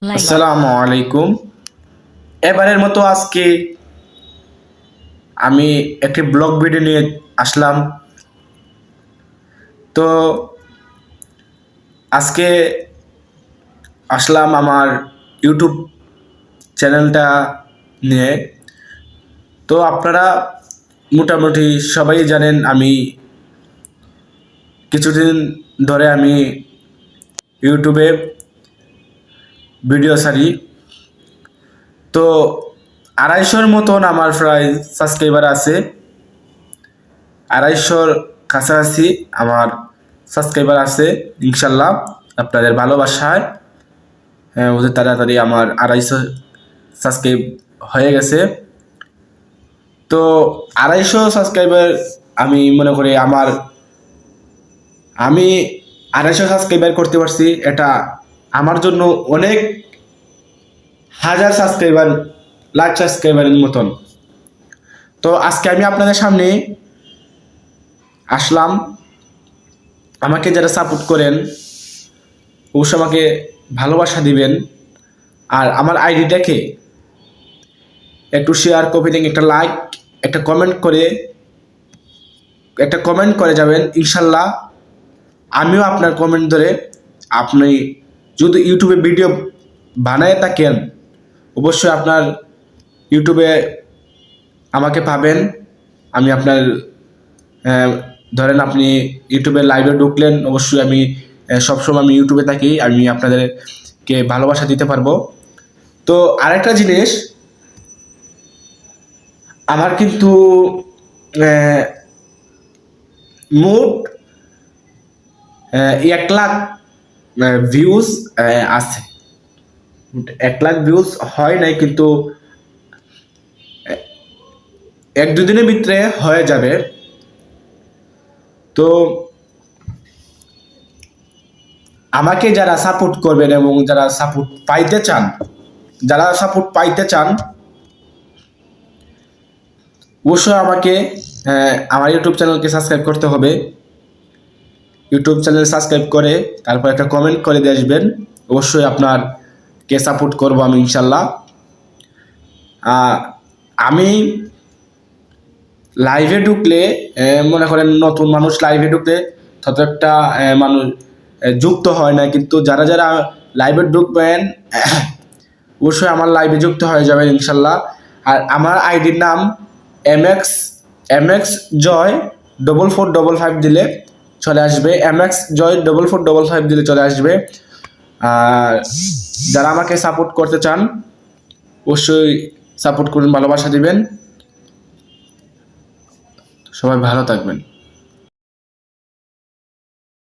আসসালামু আলাইকুম। এবারের মতো আজকে আমি একটি ব্লগ ভিডিও নিয়ে আসলাম। তো আজকে আসলাম আমার ইউটিউব চ্যানেলটা নিয়ে। তো আপনারা মোটামুটি সবাই জানেন আমি কিছুদিন ধরে আমি ইউটিউবে ভিডিও ছাড়ি। তো 250-র মতন আমার প্রায় সাবস্ক্রাইবার আছে। 250-র কাছাকাছি আমার সাবস্ক্রাইবার আছে। ইনশাল্লাহ আপনাদের ভালোবাসায় ওদের তাড়াতাড়ি আমার 250 সাবস্ক্রাইব হয়ে গেছে। তো 250 সাবস্ক্রাইবার আমি মনে করি আমি 250 সাবস্ক্রাইবার করতে পারছি, এটা আমার জন্য অনেক। হাজার সাবস্ক্রাইবার, লাখ সাবস্ক্রাইবারের মতন। তো আজকে আমি আপনাদের সামনে আসলাম। আমাকে যারা সাপোর্ট করেন অবশ্যই আমাকে ভালোবাসা দিবেন। আর আমার আইডিটাকে একটু শেয়ার করে দিন, একটা কমেন্ট করে যাবেন। ইনশাল্লাহ আমিও আপনার কমেন্ট ধরে, আপনি যদি ইউটিউবে ভিডিও বানায় থাকেন অবশ্যই আপনার ইউটিউবে আমাকে পাবেন। আমি আপনার ধরেন আপনি ইউটিউবে লাইভে ঢুকলেন, অবশ্যই আমি সবসময় আমি ইউটিউবে থাকি, আমি আপনাদেরকে ভালোবাসা দিতে পারবো। তো আরেকটা জিনিস, আমার কিন্তু মোট 1 লাখ ভিউজ আছে। 1 লাখ ভিউজ হয় নাই, কিন্তু 1-2 দিনের ভিতরে হয়ে যাবে। তো আমাকে যারা সাপোর্ট করবেন এবং যারা সাপোর্ট পাইতে চান অবশ্যই আমাকে আমার ইউটিউব চ্যানেলকে সাবস্ক্রাইব করতে হবে। ইউটিউব চ্যানেল সাবস্ক্রাইব করে তারপর একটা কমেন্ট করে দিয়ে আসবেন। অবশ্যই আপনারকে সাপোর্ট করব আমি ইনশাল্লাহ। আমি লাইভে ঢুকলে মনে করেন নতুন মানুষ লাইভে ঢুকলে তত একটা মানুষ যুক্ত হয় না, কিন্তু যারা যারা লাইভে ঢুকবেন অবশ্যই আমার লাইভে যুক্ত হয়ে যাবেন ইনশাল্লাহ। আর আমার আইডির নাম MX জয় 4455 দিলে চলে আসবে। MX জয় 4455 দিলে চলে আসবে। আর যারা আমাকে সাপোর্ট করতে চান অবশ্যই সাপোর্ট করুন, ভালোবাসা দিবেন। সবাই ভালো থাকবেন।